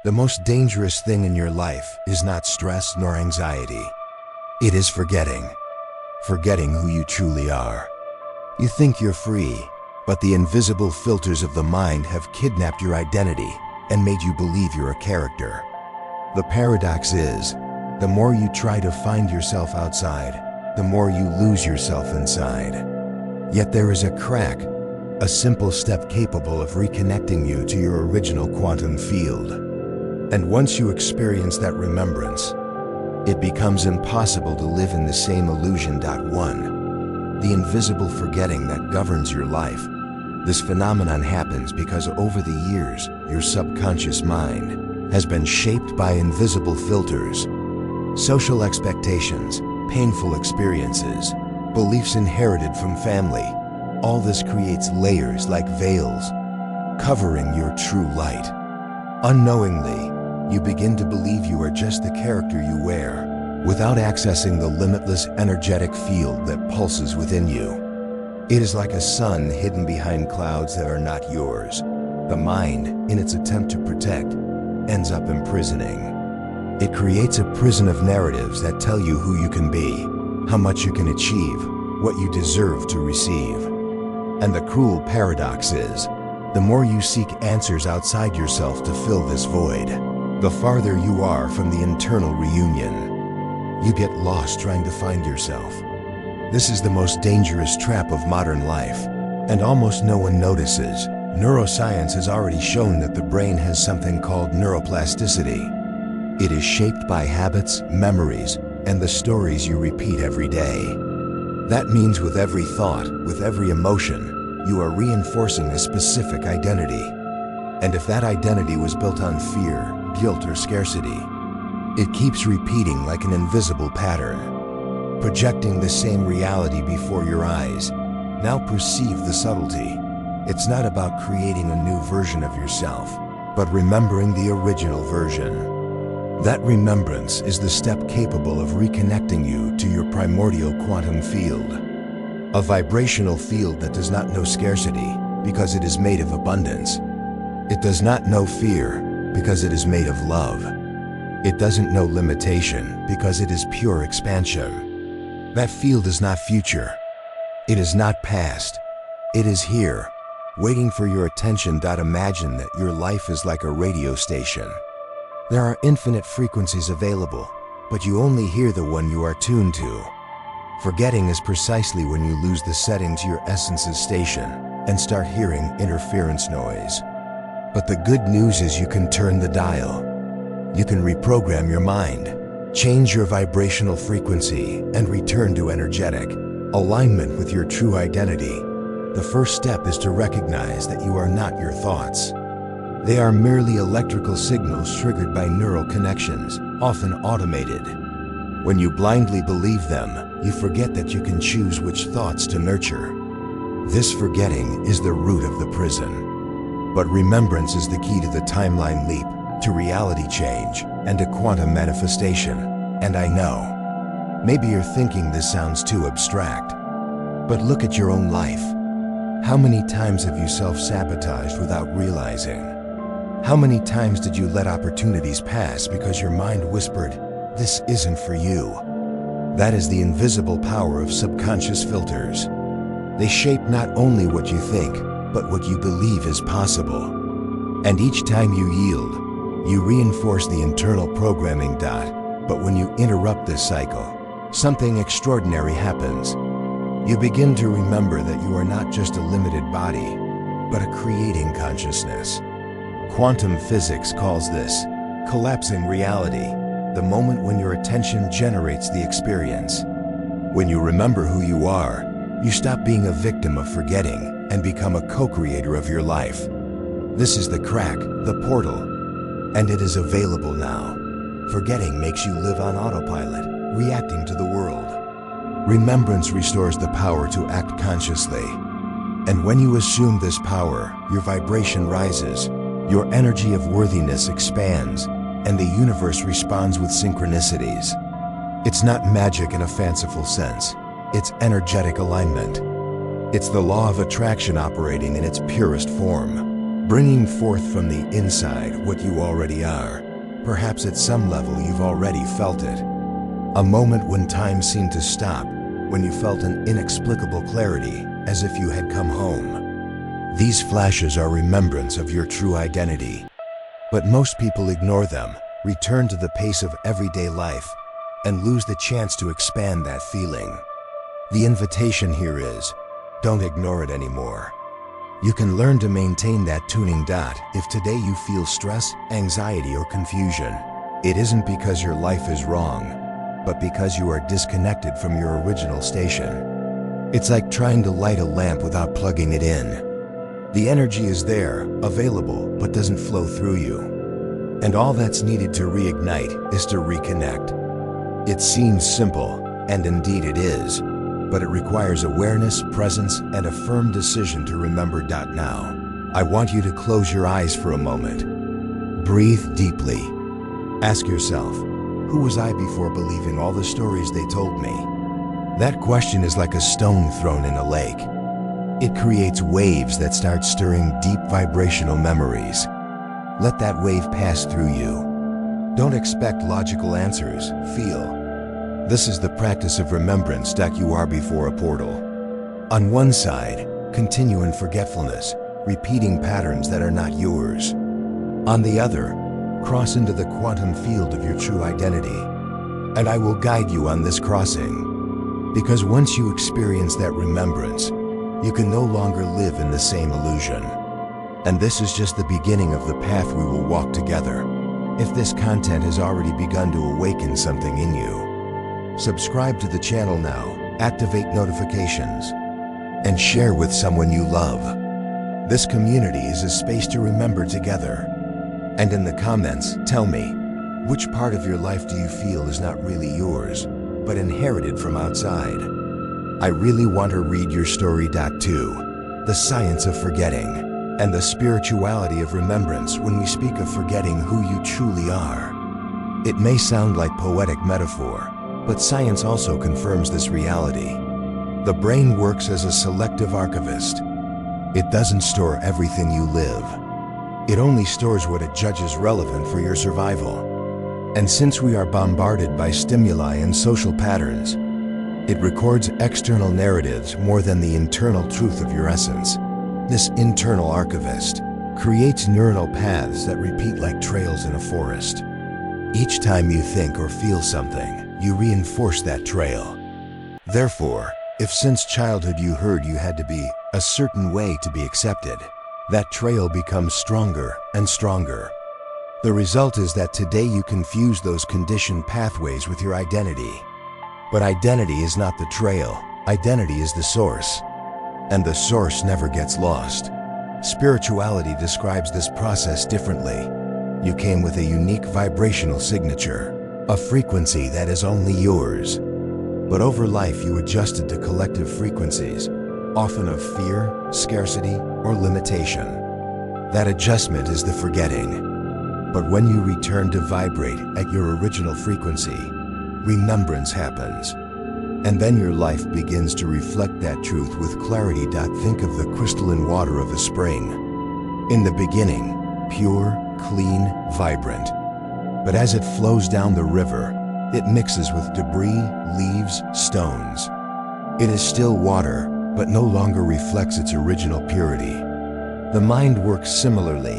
The most dangerous thing in your life is not stress nor anxiety. It is forgetting. Forgetting who you truly are. You think you're free, but the invisible filters of the mind have kidnapped your identity and made you believe you're a character. The paradox is, the more you try to find yourself outside, the more you lose yourself inside. Yet there is a crack, a simple step capable of reconnecting you to your original quantum field. And once you experience that remembrance, it becomes impossible to live in the same illusion. 1. The invisible forgetting that governs your life. This phenomenon happens because over the years, your subconscious mind has been shaped by invisible filters, social expectations, painful experiences, beliefs inherited from family. All this creates layers like veils, covering your true light. Unknowingly, you begin to believe you are just the character you wear, without accessing the limitless energetic field that pulses within you. It is like a sun hidden behind clouds that are not yours. The mind, in its attempt to protect, ends up imprisoning. It creates a prison of narratives that tell you who you can be, how much you can achieve, what you deserve to receive. And the cruel paradox is, the more you seek answers outside yourself to fill this void, the farther you are from the internal reunion. You get lost trying to find yourself. This is the most dangerous trap of modern life, and almost no one notices. Neuroscience has already shown that the brain has something called neuroplasticity. It is shaped by habits, memories, and the stories you repeat every day. That means with every thought, with every emotion, you are reinforcing a specific identity. And if that identity was built on fear, guilt, or scarcity, it keeps repeating like an invisible pattern, projecting the same reality before your eyes. Now perceive the subtlety. It's not about creating a new version of yourself, but remembering the original version. That remembrance is the step capable of reconnecting you to your primordial quantum field. A vibrational field that does not know scarcity because it is made of abundance. It does not know fear because it is made of love. It doesn't know limitation because it is pure expansion. That field is not future. It is not past. It is here, waiting for your attention. Imagine that your life is like a radio station. There are infinite frequencies available, but you only hear the one you are tuned to. Forgetting is precisely when you lose the setting to your essence's station and start hearing interference noise. But the good news is you can turn the dial. You can reprogram your mind, change your vibrational frequency, and return to energetic alignment with your true identity. The first step is to recognize that you are not your thoughts. They are merely electrical signals triggered by neural connections, often automated. When you blindly believe them, you forget that you can choose which thoughts to nurture. This forgetting is the root of the prison. But remembrance is the key to the timeline leap, to reality change, and to quantum manifestation. And I know, maybe you're thinking this sounds too abstract. But look at your own life. How many times have you self-sabotaged without realizing? How many times did you let opportunities pass because your mind whispered, "This isn't for you"? That is the invisible power of subconscious filters. They shape not only what you think, but what you believe is possible. And each time you yield, you reinforce the internal programming. But when you interrupt this cycle, something extraordinary happens. You begin to remember that you are not just a limited body, but a creating consciousness. Quantum physics calls this collapsing reality, the moment when your attention generates the experience. When you remember who you are, you stop being a victim of forgetting and become a co-creator of your life. This is the crack, the portal, and it is available now. Forgetting makes you live on autopilot, reacting to the world. Remembrance restores the power to act consciously. And when you assume this power, your vibration rises. Your energy of worthiness expands, and the universe responds with synchronicities. It's not magic in a fanciful sense. It's energetic alignment. It's the law of attraction operating in its purest form. bringing forth from the inside what you already are. Perhaps at some level you've already felt it. A moment when time seemed to stop, when you felt an inexplicable clarity, as if you had come home. These flashes are remembrance of your true identity. But most people ignore them, return to the pace of everyday life, and lose the chance to expand that feeling. The invitation here is, don't ignore it anymore. You can learn to maintain that tuning dot if today you feel stress, anxiety, or confusion. It isn't because your life is wrong, but because you are disconnected from your original station. It's like trying to light a lamp without plugging it in. The energy is there, available, but doesn't flow through you. And all that's needed to reignite is to reconnect. It seems simple, and indeed it is, but it requires awareness, presence, and a firm decision to remember. Now, I want you to close your eyes for a moment. Breathe deeply. Ask yourself, who was I before believing all the stories they told me? That question is like a stone thrown in a lake. It creates waves that start stirring deep vibrational memories. Let that wave pass through you. Don't expect logical answers, feel. This is the practice of remembrance. You are before a portal. On one side, continue in forgetfulness, repeating patterns that are not yours. On the other, cross into the quantum field of your true identity. And I will guide you on this crossing. Because once you experience that remembrance, you can no longer live in the same illusion. And this is just the beginning of the path we will walk together. If this content has already begun to awaken something in you, subscribe to the channel now, activate notifications, and share with someone you love. This community is a space to remember together. And in the comments, tell me, which part of your life do you feel is not really yours, but inherited from outside? I really want to read your story. 2. The science of forgetting, and the spirituality of remembrance. When we speak of forgetting who you truly are, it may sound like poetic metaphor, but science also confirms this reality. The brain works as a selective archivist. It doesn't store everything you live. It only stores what it judges relevant for your survival. And since we are bombarded by stimuli and social patterns, it records external narratives more than the internal truth of your essence. This internal archivist creates neural paths that repeat like trails in a forest. Each time you think or feel something, you reinforce that trail. Therefore, if since childhood you heard you had to be a certain way to be accepted, that trail becomes stronger and stronger. The result is that today you confuse those conditioned pathways with your identity. But identity is not the trail, identity is the source. And the source never gets lost. Spirituality describes this process differently. You came with a unique vibrational signature, a frequency that is only yours. But over life you adjusted to collective frequencies, often of fear, scarcity, or limitation. That adjustment is the forgetting. But when you return to vibrate at your original frequency, remembrance happens. And then your life begins to reflect that truth with clarity. Think of the crystalline water of a spring. In the beginning, pure, clean, vibrant. But as it flows down the river, it mixes with debris, leaves, stones. It is still water, but no longer reflects its original purity. The mind works similarly.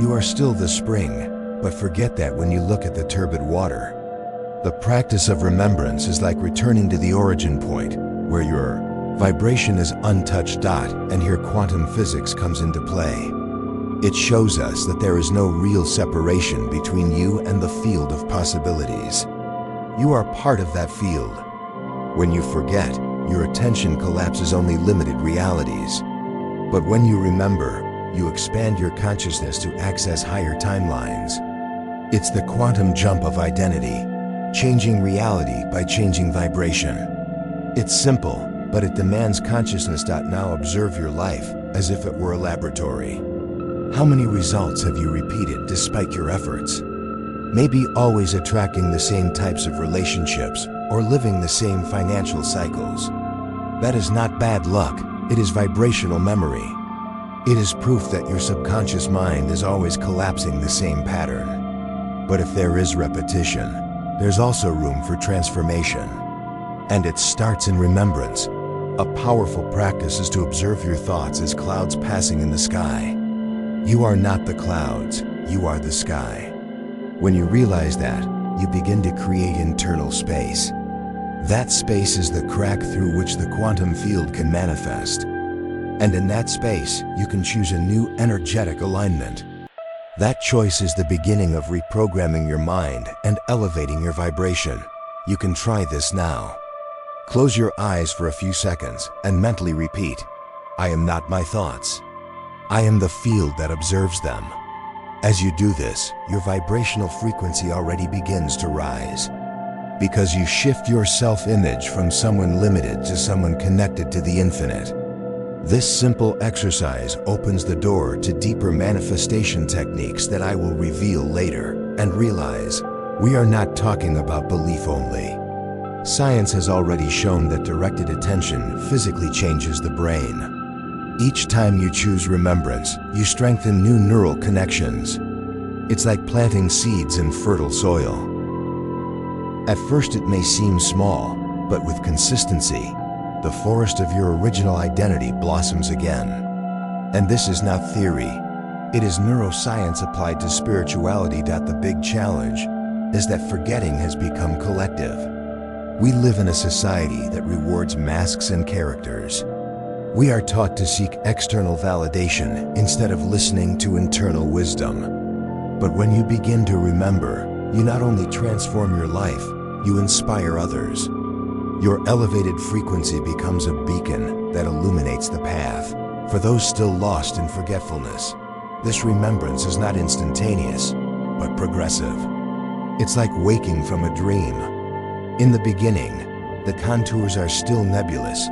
You are still the spring, but forget that when you look at the turbid water. The practice of remembrance is like returning to the origin point, where your vibration is untouched. And here quantum physics comes into play. It shows us that there is no real separation between you and the field of possibilities. You are part of that field. When you forget, your attention collapses only limited realities. But when you remember, you expand your consciousness to access higher timelines. It's the quantum jump of identity, changing reality by changing vibration. It's simple, but it demands consciousness. Now observe your life as if it were a laboratory. How many results have you repeated despite your efforts? Maybe always attracting the same types of relationships or living the same financial cycles. That is not bad luck, it is vibrational memory. It is proof that your subconscious mind is always collapsing the same pattern. But if there is repetition, there's also room for transformation. And it starts in remembrance. A powerful practice is to observe your thoughts as clouds passing in the sky. You are not the clouds, you are the sky. When you realize that, you begin to create internal space. That space is the crack through which the quantum field can manifest. And in that space, you can choose a new energetic alignment. That choice is the beginning of reprogramming your mind and elevating your vibration. You can try this now. Close your eyes for a few seconds and mentally repeat, I am not my thoughts. I am the field that observes them. As you do this, your vibrational frequency already begins to rise. Because you shift your self-image from someone limited to someone connected to the infinite. This simple exercise opens the door to deeper manifestation techniques that I will reveal later. And realize, we are not talking about belief only. Science has already shown that directed attention physically changes the brain. Each time you choose remembrance, you strengthen new neural connections. It's like planting seeds in fertile soil. At first it may seem small, but with consistency, the forest of your original identity blossoms again. And this is not theory. It is neuroscience applied to spirituality. The big challenge is that forgetting has become collective. We live in a society that rewards masks and characters. We are taught to seek external validation instead of listening to internal wisdom. But when you begin to remember, you not only transform your life, you inspire others. Your elevated frequency becomes a beacon that illuminates the path for those still lost in forgetfulness. This remembrance is not instantaneous, but progressive. It's like waking from a dream. In the beginning, the contours are still nebulous,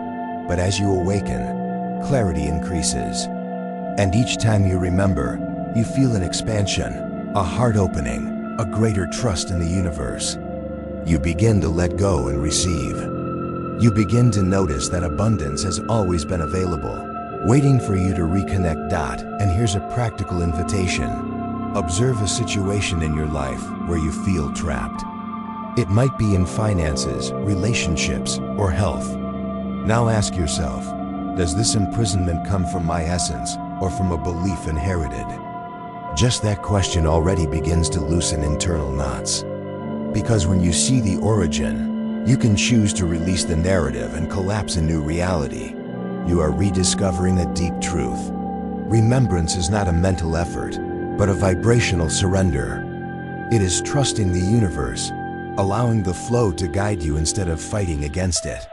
but as you awaken, clarity increases. And each time you remember, you feel an expansion, a heart opening, a greater trust in the universe. You begin to let go and receive. You begin to notice that abundance has always been available, waiting for you to reconnect. And here's a practical invitation. Observe a situation in your life where you feel trapped. It might be in finances, relationships, or health. Now ask yourself, does this imprisonment come from my essence or from a belief inherited? Just that question already begins to loosen internal knots. Because when you see the origin, you can choose to release the narrative and collapse a new reality. You are rediscovering a deep truth. Remembrance is not a mental effort, but a vibrational surrender. It is trusting the universe, allowing the flow to guide you instead of fighting against it.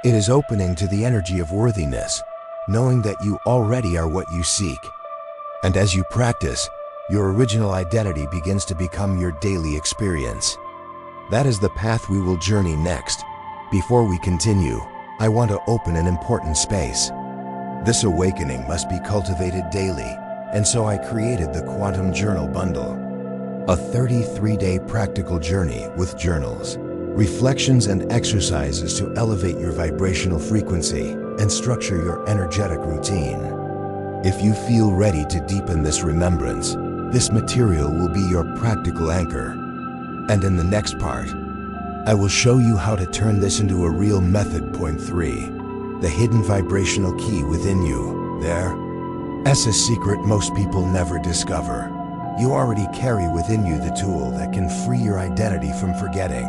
It is opening to the energy of worthiness, knowing that you already are what you seek. And as you practice, your original identity begins to become your daily experience. That is the path we will journey next. Before we continue, I want to open an important space. This awakening must be cultivated daily, and so I created the Quantum Journal Bundle, a 33-day practical journey with journals, reflections and exercises to elevate your vibrational frequency and structure your energetic routine. If you feel ready to deepen this remembrance, this material will be your practical anchor. And in the next part, I will show you how to turn this into a real method. Point 3. The hidden vibrational key within you. There's a secret most people never discover. You already carry within you the tool that can free your identity from forgetting.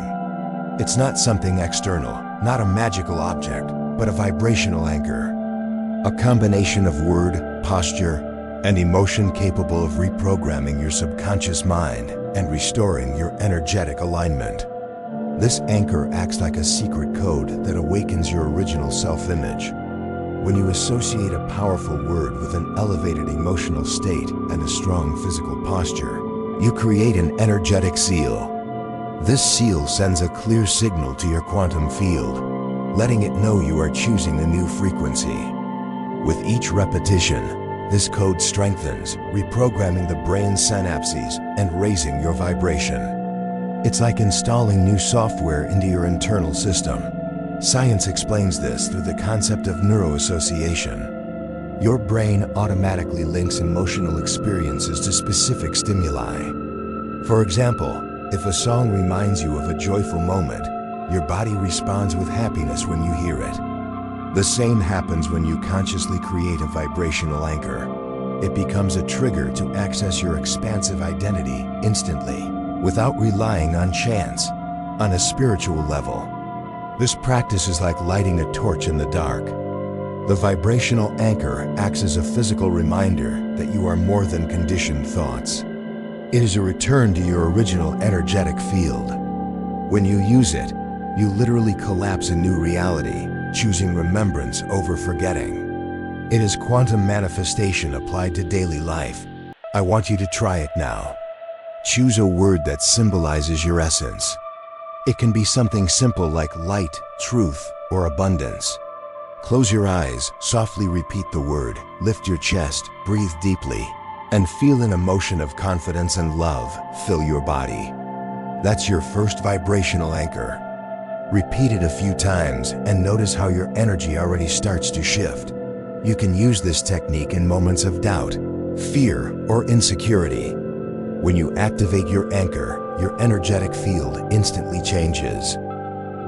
It's not something external, not a magical object, but a vibrational anchor. A combination of word, posture, and emotion capable of reprogramming your subconscious mind and restoring your energetic alignment. This anchor acts like a secret code that awakens your original self-image. When you associate a powerful word with an elevated emotional state and a strong physical posture, you create an energetic seal. This seal sends a clear signal to your quantum field, letting it know you are choosing a new frequency. With each repetition, this code strengthens, reprogramming the brain's synapses and raising your vibration. It's like installing new software into your internal system. Science explains this through the concept of neuroassociation. Your brain automatically links emotional experiences to specific stimuli. For example, if a song reminds you of a joyful moment, your body responds with happiness when you hear it. The same happens when you consciously create a vibrational anchor. It becomes a trigger to access your expansive identity instantly, without relying on chance, on a spiritual level. This practice is like lighting a torch in the dark. The vibrational anchor acts as a physical reminder that you are more than conditioned thoughts. It is a return to your original energetic field. When you use it, you literally collapse a new reality, choosing remembrance over forgetting. It is quantum manifestation applied to daily life. I want you to try it now. Choose a word that symbolizes your essence. It can be something simple like light, truth, or abundance. Close your eyes, softly repeat the word, lift your chest, breathe deeply, and feel an emotion of confidence and love fill your body. That's your first vibrational anchor. Repeat it a few times and notice how your energy already starts to shift. You can use this technique in moments of doubt, fear, or insecurity. When you activate your anchor, your energetic field instantly changes.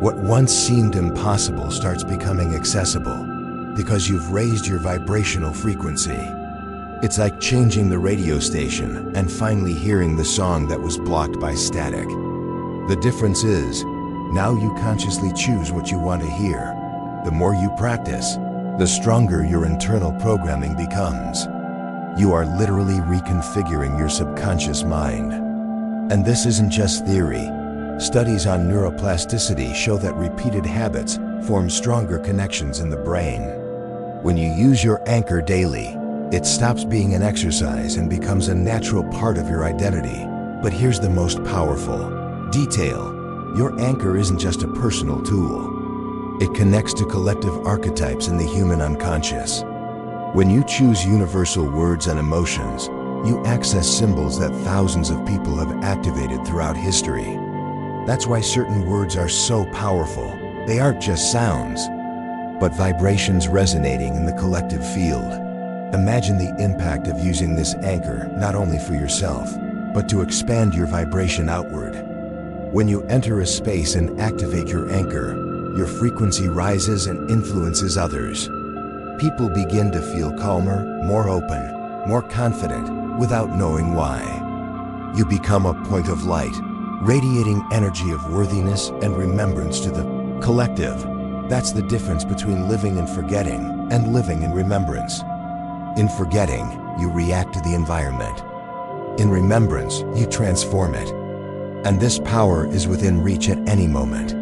What once seemed impossible starts becoming accessible because you've raised your vibrational frequency. It's like changing the radio station and finally hearing the song that was blocked by static. The difference is, now you consciously choose what you want to hear. The more you practice, the stronger your internal programming becomes. You are literally reconfiguring your subconscious mind. And this isn't just theory. Studies on neuroplasticity show that repeated habits form stronger connections in the brain. When you use your anchor daily, it stops being an exercise and becomes a natural part of your identity. But here's the most powerful detail. Your anchor isn't just a personal tool. It connects to collective archetypes in the human unconscious. When you choose universal words and emotions, you access symbols that thousands of people have activated throughout history. That's why certain words are so powerful. They aren't just sounds, but vibrations resonating in the collective field. Imagine the impact of using this anchor not only for yourself, but to expand your vibration outward. When you enter a space and activate your anchor, your frequency rises and influences others. People begin to feel calmer, more open, more confident, without knowing why. You become a point of light, radiating energy of worthiness and remembrance to the collective. That's the difference between living in forgetting and living in remembrance. In forgetting, you react to the environment. In remembrance, you transform it. And this power is within reach at any moment.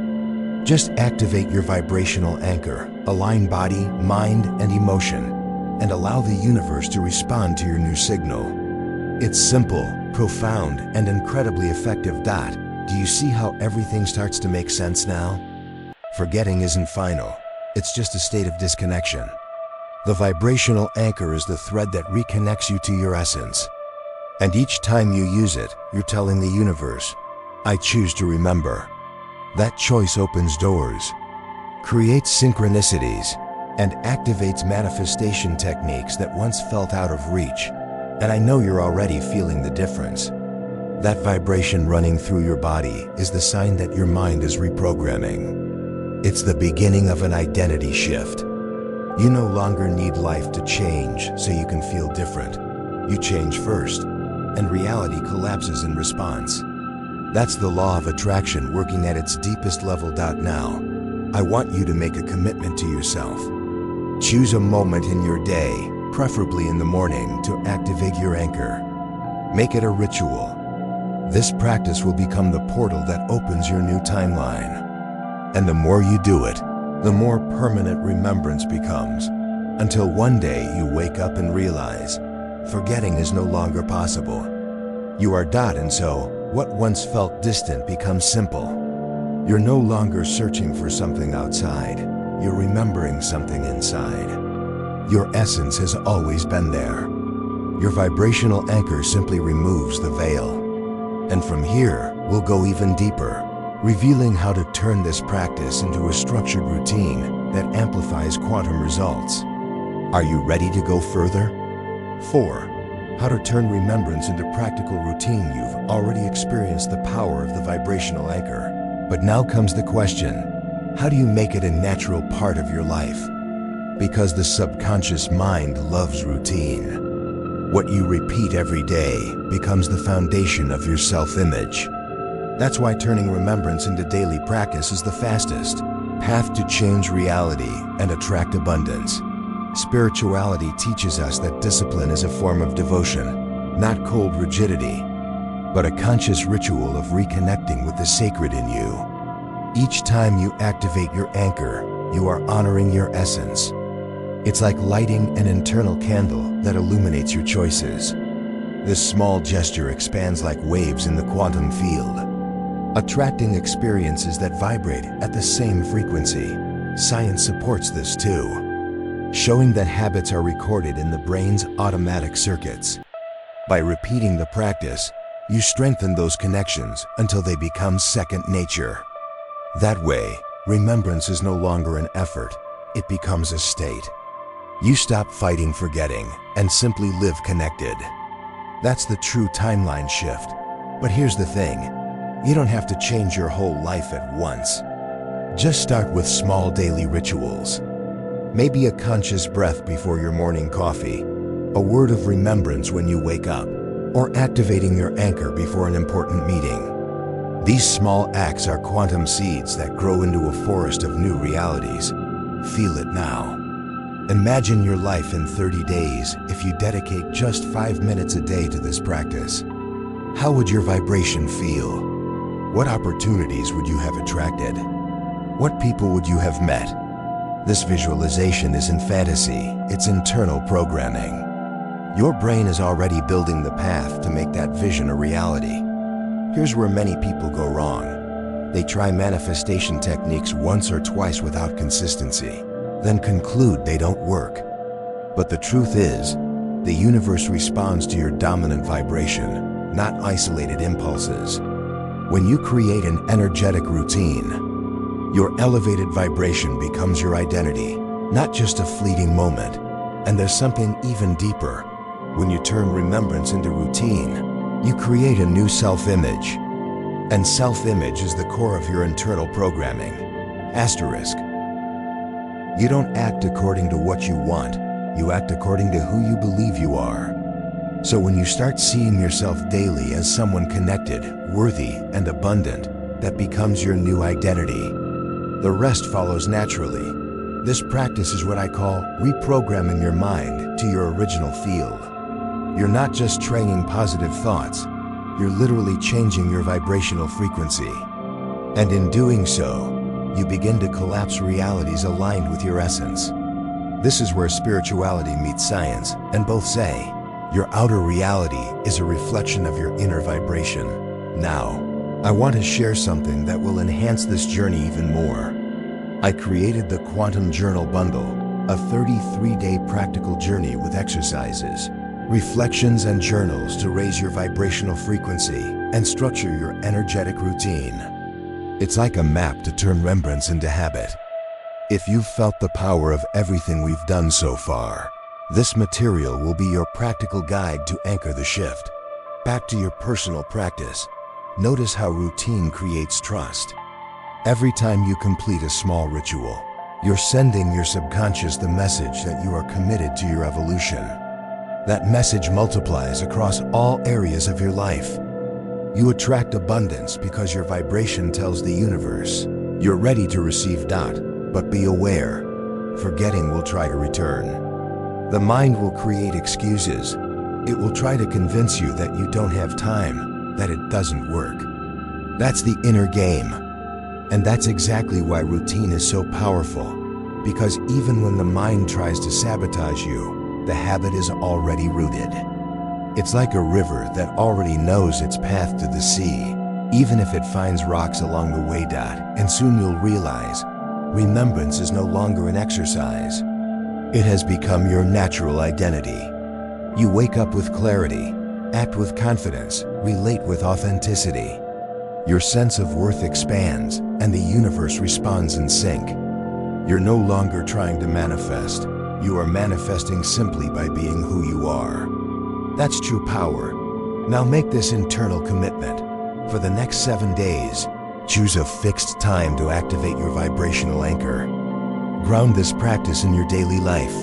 Just activate your vibrational anchor, align body, mind, and emotion, and allow the universe to respond to your new signal. It's simple, profound, and incredibly effective. Do you see how everything starts to make sense now? Forgetting isn't final. It's just a state of disconnection. The vibrational anchor is the thread that reconnects you to your essence. And each time you use it, you're telling the universe, I choose to remember. That choice opens doors, creates synchronicities, and activates manifestation techniques that once felt out of reach. And I know you're already feeling the difference. That vibration running through your body is the sign that your mind is reprogramming. It's the beginning of an identity shift. You no longer need life to change so you can feel different. You change first, and reality collapses in response. That's the law of attraction working at its deepest level. Now, I want you to make a commitment to yourself. Choose a moment in your day, preferably in the morning, to activate your anchor. Make it a ritual. This practice will become the portal that opens your new timeline. And the more you do it, the more permanent remembrance becomes, until one day you wake up and realize forgetting is no longer possible. You are . And so, what once felt distant becomes simple. You're no longer searching for something outside. You're remembering something inside. Your essence has always been there. Your vibrational anchor simply removes the veil. And from here, we'll go even deeper, revealing how to turn this practice into a structured routine that amplifies quantum results. Are you ready to go further? 4. How to turn remembrance into practical routine. You've already experienced the power of the vibrational anchor. But now comes the question, how do you make it a natural part of your life? Because the subconscious mind loves routine. What you repeat every day becomes the foundation of your self-image. That's why turning remembrance into daily practice is the fastest path to change reality and attract abundance. Spirituality teaches us that discipline is a form of devotion, not cold rigidity, but a conscious ritual of reconnecting with the sacred in you. Each time you activate your anchor, you are honoring your essence. It's like lighting an internal candle that illuminates your choices. This small gesture expands like waves in the quantum field, attracting experiences that vibrate at the same frequency. Science supports this too, showing that habits are recorded in the brain's automatic circuits. By repeating the practice, you strengthen those connections until they become second nature. That way, remembrance is no longer an effort, it becomes a state. You stop fighting forgetting and simply live connected. That's the true timeline shift. But here's the thing, you don't have to change your whole life at once. Just start with small daily rituals. Maybe a conscious breath before your morning coffee, a word of remembrance when you wake up, or activating your anchor before an important meeting. These small acts are quantum seeds that grow into a forest of new realities. Feel it now. Imagine your life in 30 days if you dedicate just 5 minutes a day to this practice. How would your vibration feel? What opportunities would you have attracted? What people would you have met? This visualization isn't fantasy, it's internal programming. Your brain is already building the path to make that vision a reality. Here's where many people go wrong. They try manifestation techniques once or twice without consistency, then conclude they don't work. But the truth is, the universe responds to your dominant vibration, not isolated impulses. When you create an energetic routine, your elevated vibration becomes your identity, not just a fleeting moment. And there's something even deeper. When you turn remembrance into routine, you create a new self-image. And self-image is the core of your internal programming. Asterisk. You don't act according to what you want, you act according to who you believe you are. So when you start seeing yourself daily as someone connected, worthy, and abundant, that becomes your new identity. The rest follows naturally. This practice is what I call reprogramming your mind to your original field. You're not just training positive thoughts, you're literally changing your vibrational frequency. And in doing so, you begin to collapse realities aligned with your essence. This is where spirituality meets science, and both say, your outer reality is a reflection of your inner vibration. Now, I want to share something that will enhance this journey even more. I created the Quantum Journal Bundle, a 33-day practical journey with exercises, reflections, and journals to raise your vibrational frequency and structure your energetic routine. It's like a map to turn remembrance into habit. If you've felt the power of everything we've done so far, this material will be your practical guide to anchor the shift. Back to your personal practice. Notice how routine creates trust. Every time you complete a small ritual, you're sending your subconscious the message that you are committed to your evolution. That message multiplies across all areas of your life. You attract abundance because your vibration tells the universe, you're ready to receive. But be aware, forgetting will try to return. The mind will create excuses. It will try to convince you that you don't have time, that it doesn't work. That's the inner game. And that's exactly why routine is so powerful. Because even when the mind tries to sabotage you, the habit is already rooted. It's like a river that already knows its path to the sea, even if it finds rocks along the way. And soon you'll realize, remembrance is no longer an exercise. It has become your natural identity. You wake up with clarity, act with confidence, relate with authenticity. Your sense of worth expands, and the universe responds in sync. You're no longer trying to manifest. You are manifesting simply by being who you are. That's true power. Now make this internal commitment. For the next 7 days, choose a fixed time to activate your vibrational anchor. Ground this practice in your daily life,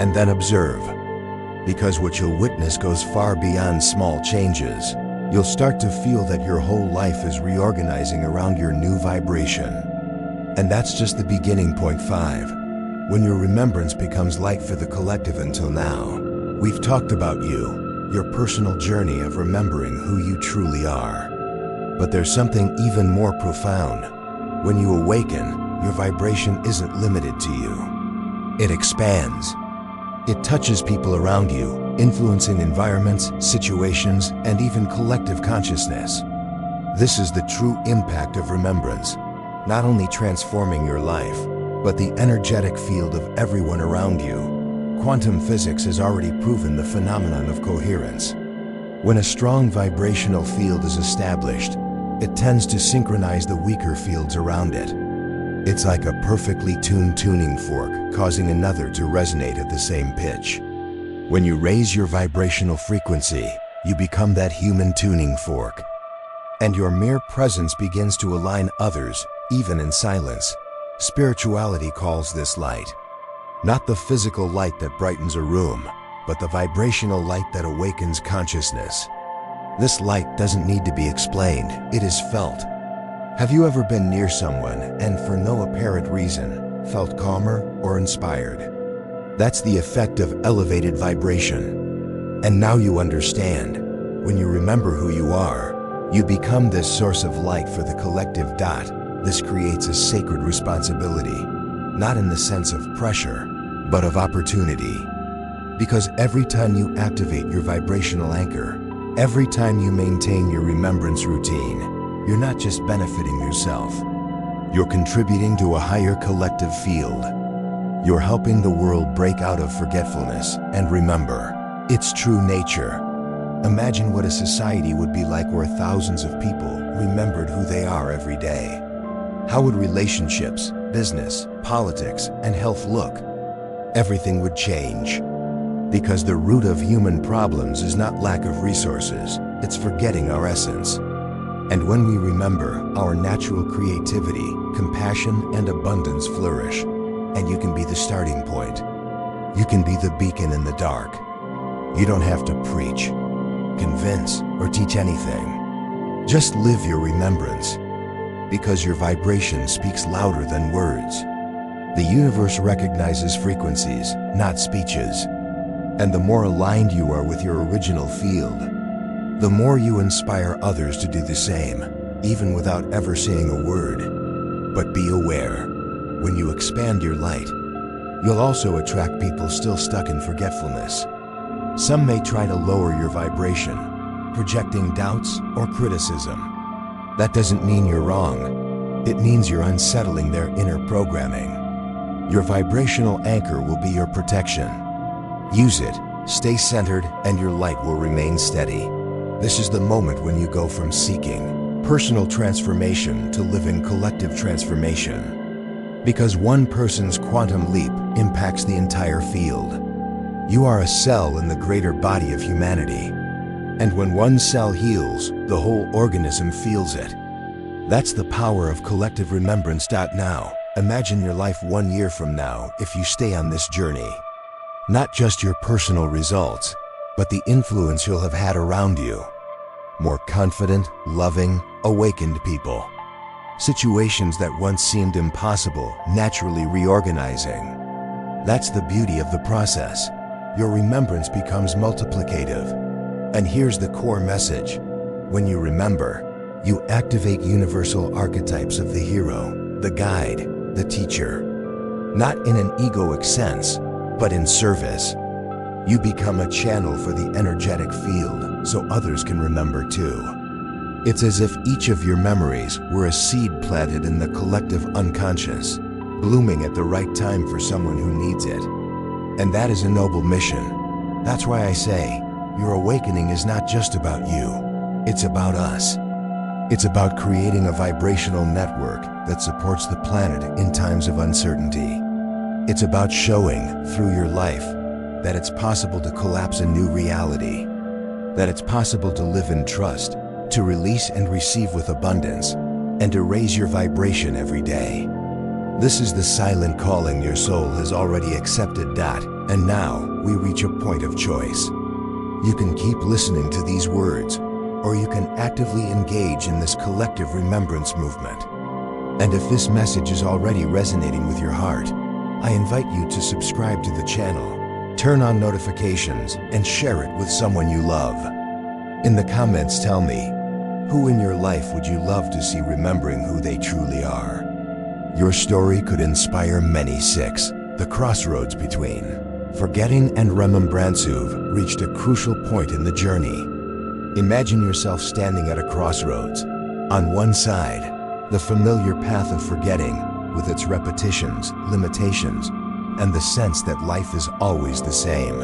and then observe. Because what you'll witness goes far beyond small changes. You'll start to feel that your whole life is reorganizing around your new vibration. And that's just the beginning. Point 5. When your remembrance becomes light for the collective until now. We've talked about you, your personal journey of remembering who you truly are. But there's something even more profound. When you awaken, your vibration isn't limited to you. It expands. It touches people around you, influencing environments, situations, and even collective consciousness. This is the true impact of remembrance, not only transforming your life, but the energetic field of everyone around you. Quantum physics has already proven the phenomenon of coherence. When a strong vibrational field is established, it tends to synchronize the weaker fields around it. It's like a perfectly tuned tuning fork, causing another to resonate at the same pitch. When you raise your vibrational frequency, you become that human tuning fork. And your mere presence begins to align others, even in silence. Spirituality calls this light. Not the physical light that brightens a room, but the vibrational light that awakens consciousness. This light doesn't need to be explained, it is felt. Have you ever been near someone and for no apparent reason felt calmer or inspired? That's the effect of elevated vibration. And now you understand. When you remember who you are, you become this source of light for the collective. This creates a sacred responsibility, not in the sense of pressure, but of opportunity. Because every time you activate your vibrational anchor, every time you maintain your remembrance routine, you're not just benefiting yourself. You're contributing to a higher collective field. You're helping the world break out of forgetfulness and remember its true nature. Imagine what a society would be like where thousands of people remembered who they are every day. How would relationships, business, politics, and health look? Everything would change. Because the root of human problems is not lack of resources, it's forgetting our essence. And when we remember, our natural creativity, compassion, and abundance flourish. And you can be the starting point. You can be the beacon in the dark. You don't have to preach, convince, or teach anything. Just live your remembrance. Because your vibration speaks louder than words. The universe recognizes frequencies, not speeches. And the more aligned you are with your original field, the more you inspire others to do the same, even without ever saying a word. But be aware, when you expand your light, you'll also attract people still stuck in forgetfulness. Some may try to lower your vibration, projecting doubts or criticism. That doesn't mean you're wrong. It means you're unsettling their inner programming. Your vibrational anchor will be your protection. Use it, stay centered, and your light will remain steady. This is the moment when you go from seeking personal transformation to living collective transformation. Because one person's quantum leap impacts the entire field. You are a cell in the greater body of humanity. And when one cell heals, the whole organism feels it. That's the power of collective remembrance. Now, imagine your life 1 year from now if you stay on this journey. Not just your personal results, but the influence you'll have had around you. More confident, loving, awakened people. Situations that once seemed impossible, naturally reorganizing. That's the beauty of the process. Your remembrance becomes multiplicative. And here's the core message. When you remember, you activate universal archetypes of the hero, the guide, the teacher. Not in an egoic sense, but in service. You become a channel for the energetic field so others can remember too. It's as if each of your memories were a seed planted in the collective unconscious, blooming at the right time for someone who needs it. And that is a noble mission. That's why I say, your awakening is not just about you, it's about us. It's about creating a vibrational network that supports the planet in times of uncertainty. It's about showing, through your life, that it's possible to collapse a new reality, that it's possible to live in trust, to release and receive with abundance, and to raise your vibration every day. This is the silent calling your soul has already accepted. And now we reach a point of choice. You can keep listening to these words, or you can actively engage in this collective remembrance movement. And if this message is already resonating with your heart, I invite you to subscribe to the channel, turn on notifications, and share it with someone you love. In the comments, tell me, who in your life would you love to see remembering who they truly are? Your story could inspire many. 6. The crossroads between forgetting and remembrance. You've reached a crucial point in the journey. Imagine yourself standing at a crossroads. On one side, the familiar path of forgetting, with its repetitions, limitations, and the sense that life is always the same.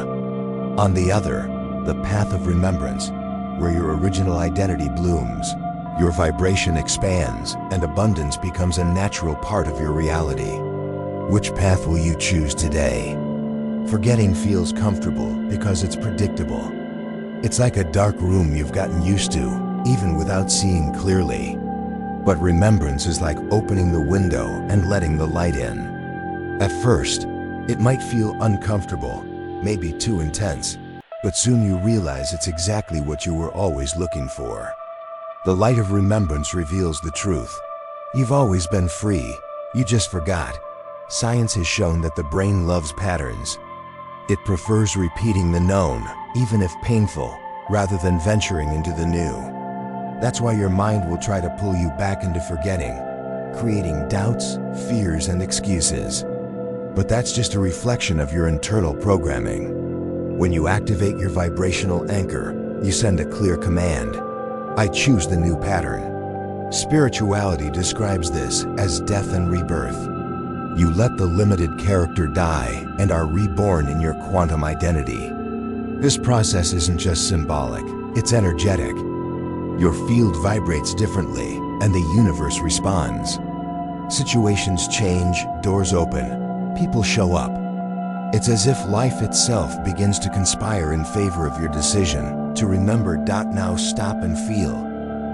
On the other, the path of remembrance, where your original identity blooms, your vibration expands, and abundance becomes a natural part of your reality. Which path will you choose today? Forgetting feels comfortable because it's predictable. It's like a dark room you've gotten used to, even without seeing clearly. But remembrance is like opening the window and letting the light in. At first, it might feel uncomfortable, maybe too intense, but soon you realize it's exactly what you were always looking for. The light of remembrance reveals the truth. You've always been free, you just forgot. Science has shown that the brain loves patterns. It prefers repeating the known, even if painful, rather than venturing into the new. That's why your mind will try to pull you back into forgetting, creating doubts, fears, and excuses. But that's just a reflection of your internal programming. When you activate your vibrational anchor, you send a clear command. I choose the new pattern. Spirituality describes this as death and rebirth. You let the limited character die and are reborn in your quantum identity. This process isn't just symbolic, it's energetic. Your field vibrates differently, and the universe responds. Situations change, doors open, people show up. It's as if life itself begins to conspire in favor of your decision to remember. Now stop and feel.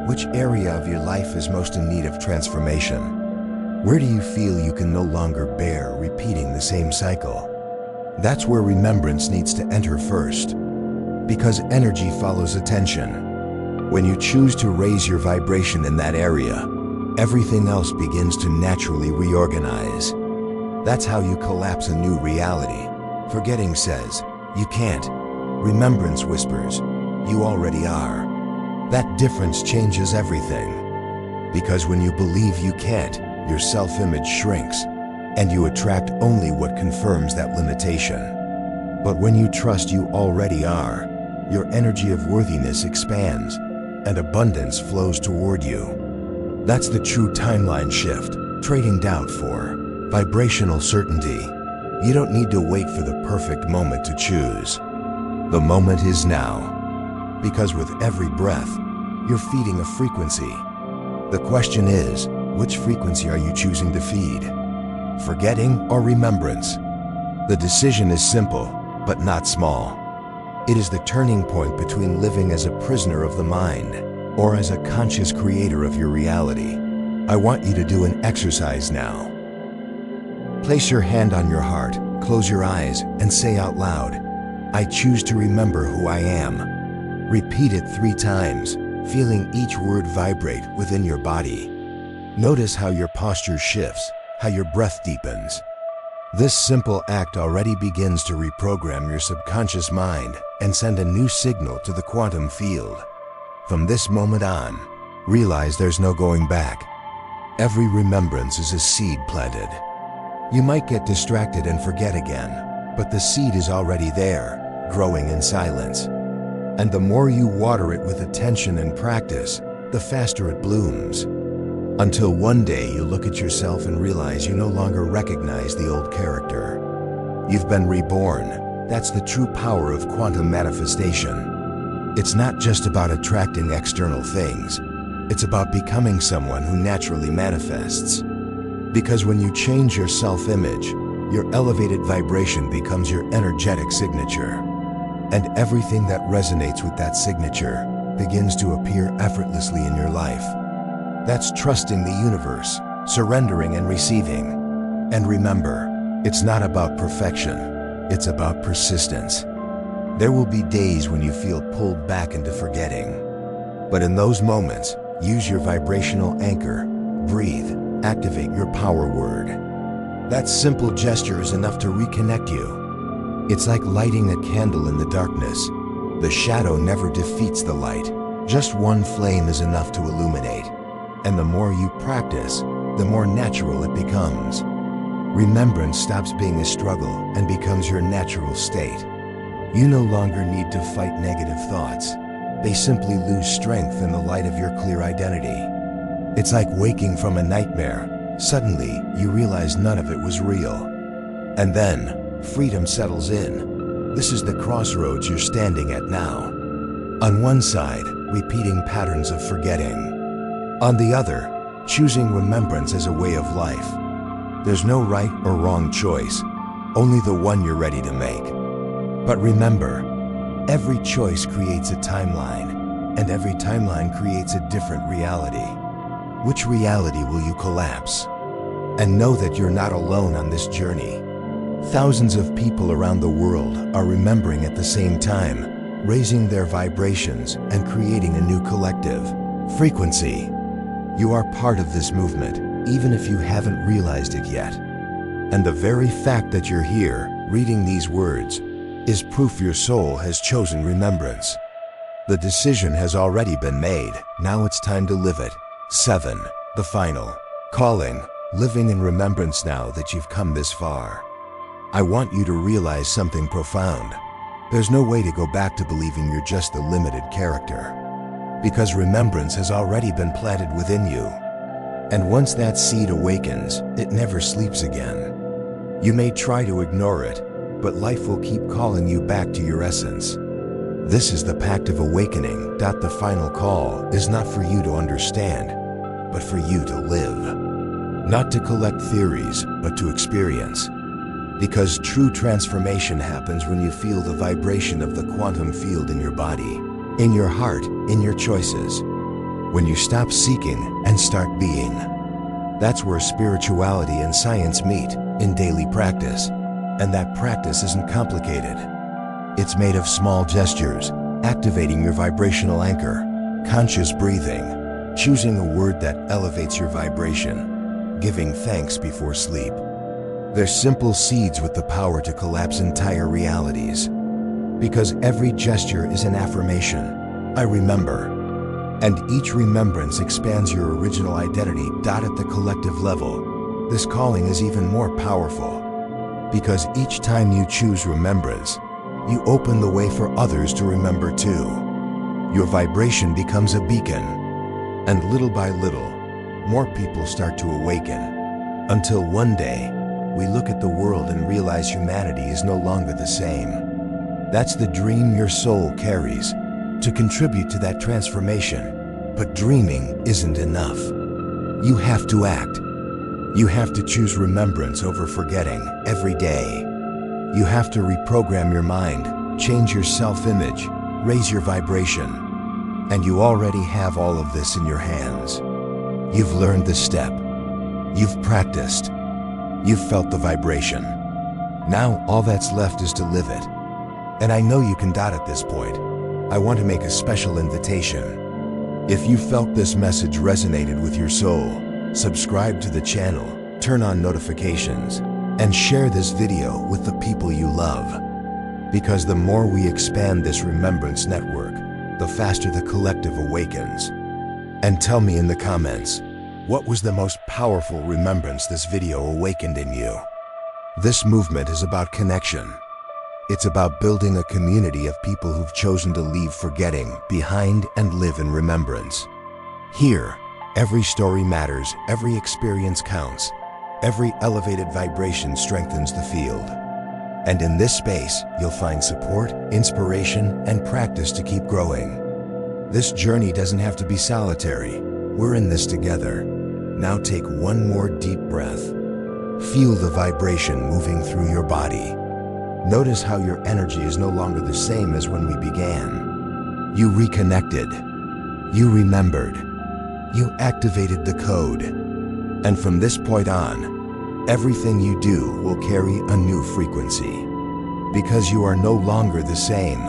Which area of your life is most in need of transformation? Where do you feel you can no longer bear repeating the same cycle? That's where remembrance needs to enter first. Because energy follows attention. When you choose to raise your vibration in that area, everything else begins to naturally reorganize. That's how you collapse a new reality. Forgetting says, you can't. Remembrance whispers, you already are. That difference changes everything. Because when you believe you can't, your self-image shrinks, and you attract only what confirms that limitation. But when you trust you already are, your energy of worthiness expands, and abundance flows toward you. That's the true timeline shift, trading doubt for vibrational certainty. You don't need to wait for the perfect moment to choose. The moment is now. Because with every breath, you're feeding a frequency. The question is, which frequency are you choosing to feed? Forgetting or remembrance? The decision is simple, but not small. It is the turning point between living as a prisoner of the mind or as a conscious creator of your reality. I want you to do an exercise now. Place your hand on your heart, close your eyes, and say out loud, I choose to remember who I am. Repeat it 3 times, feeling each word vibrate within your body. Notice how your posture shifts, how your breath deepens. This simple act already begins to reprogram your subconscious mind and send a new signal to the quantum field. From this moment on, realize there's no going back. Every remembrance is a seed planted. You might get distracted and forget again, but the seed is already there, growing in silence. And the more you water it with attention and practice, the faster it blooms. Until one day you look at yourself and realize you no longer recognize the old character. You've been reborn. That's the true power of quantum manifestation. It's not just about attracting external things. It's about becoming someone who naturally manifests. Because when you change your self-image, Your elevated vibration becomes your energetic signature. And everything that resonates with that signature begins to appear effortlessly in your life. That's trusting the universe, surrendering and receiving. And remember, it's not about perfection, it's about persistence. There will be days when you feel pulled back into forgetting. But in those moments, use your vibrational anchor, breathe, activate your power word. That simple gesture is enough to reconnect you. It's like lighting a candle in the darkness. The shadow never defeats the light. Just one flame is enough to illuminate. And the more you practice, the more natural it becomes. Remembrance stops being a struggle and becomes your natural state. You no longer need to fight negative thoughts. They simply lose strength in the light of your clear identity. It's like waking from a nightmare. Suddenly, you realize none of it was real. And then, freedom settles in. This is the crossroads you're standing at now. On one side, repeating patterns of forgetting. On the other, choosing remembrance as a way of life. There's no right or wrong choice, only the one you're ready to make. But remember, every choice creates a timeline, and every timeline creates a different reality. Which reality will you collapse? And know that you're not alone on this journey. Thousands of people around the world are remembering at the same time, raising their vibrations and creating a new collective frequency. You are part of this movement, even if you haven't realized it yet. And the very fact that you're here, reading these words, is proof your soul has chosen remembrance. The decision has already been made, now it's time to live it. 7. The final calling, living in remembrance. Now that you've come this far, I want you to realize something profound. There's no way to go back to believing you're just a limited character. Because remembrance has already been planted within you. And once that seed awakens, it never sleeps again. You may try to ignore it, but life will keep calling you back to your essence. This is the pact of awakening. The final call is not for you to understand, but for you to live. Not to collect theories, but to experience. Because true transformation happens when you feel the vibration of the quantum field in your body, in your heart, in your choices. When you stop seeking and start being. That's where spirituality and science meet, in daily practice. And that practice isn't complicated. It's made of small gestures, activating your vibrational anchor, conscious breathing, choosing a word that elevates your vibration, giving thanks before sleep. They're simple seeds with the power to collapse entire realities. Because every gesture is an affirmation. I remember. And each remembrance expands your original identity. At the collective level, this calling is even more powerful. Because each time you choose remembrance, you open the way for others to remember too. Your vibration becomes a beacon. And little by little, more people start to awaken. Until one day, we look at the world and realize humanity is no longer the same. That's the dream your soul carries, to contribute to that transformation. But dreaming isn't enough. You have to act. You have to choose remembrance over forgetting every day. You have to reprogram your mind, change your self-image, raise your vibration. And you already have all of this in your hands. You've learned the step. You've practiced. You've felt the vibration. Now all that's left is to live it. And I know you can. At this point, I want to make a special invitation. If you felt this message resonated with your soul, subscribe to the channel, turn on notifications, and share this video with the people you love. Because the more we expand this remembrance network, the faster the collective awakens. And tell me in the comments, what was the most powerful remembrance this video awakened in you? This movement is about connection. It's about building a community of people who've chosen to leave forgetting behind and live in remembrance. Here, every story matters, every experience counts, every elevated vibration strengthens the field. And in this space, you'll find support, inspiration, and practice to keep growing. This journey doesn't have to be solitary. We're in this together. Now take one more deep breath. Feel the vibration moving through your body. Notice how your energy is no longer the same as when we began. You reconnected. You remembered. You activated the code. And from this point on, everything you do will carry a new frequency. Because you are no longer the same.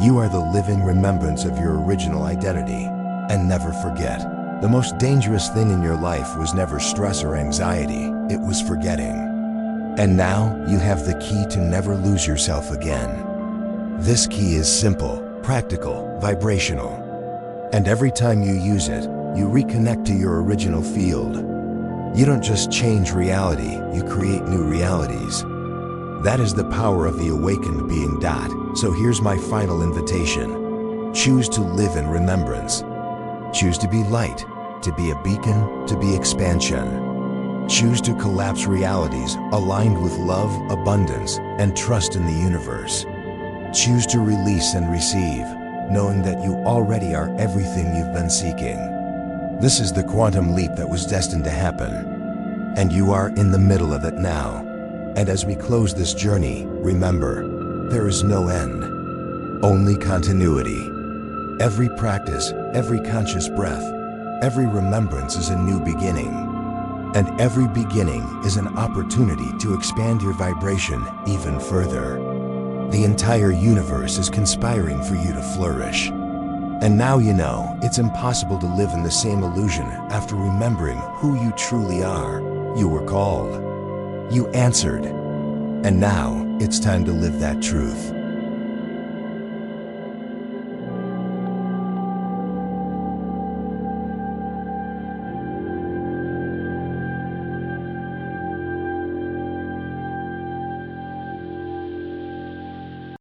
You are the living remembrance of your original identity. And never forget, the most dangerous thing in your life was never stress or anxiety, it was forgetting. And now you have the key to never lose yourself again. This key is simple, practical, vibrational. And every time you use it, you reconnect to your original field. You don't just change reality, you create new realities. That is the power of the awakened being. So here's my final invitation. Choose to live in remembrance. Choose to be light, to be a beacon, to be expansion. Choose to collapse realities aligned with love, abundance, and trust in the universe. Choose to release and receive, knowing that you already are everything you've been seeking. This is the quantum leap that was destined to happen. And you are in the middle of it now. And as we close this journey, remember, there is no end, only continuity. Every practice, every conscious breath, every remembrance is a new beginning. And every beginning is an opportunity to expand your vibration even further. The entire universe is conspiring for you to flourish. And now you know it's impossible to live in the same illusion after remembering who you truly are. You were called. You answered. And now it's time to live that truth.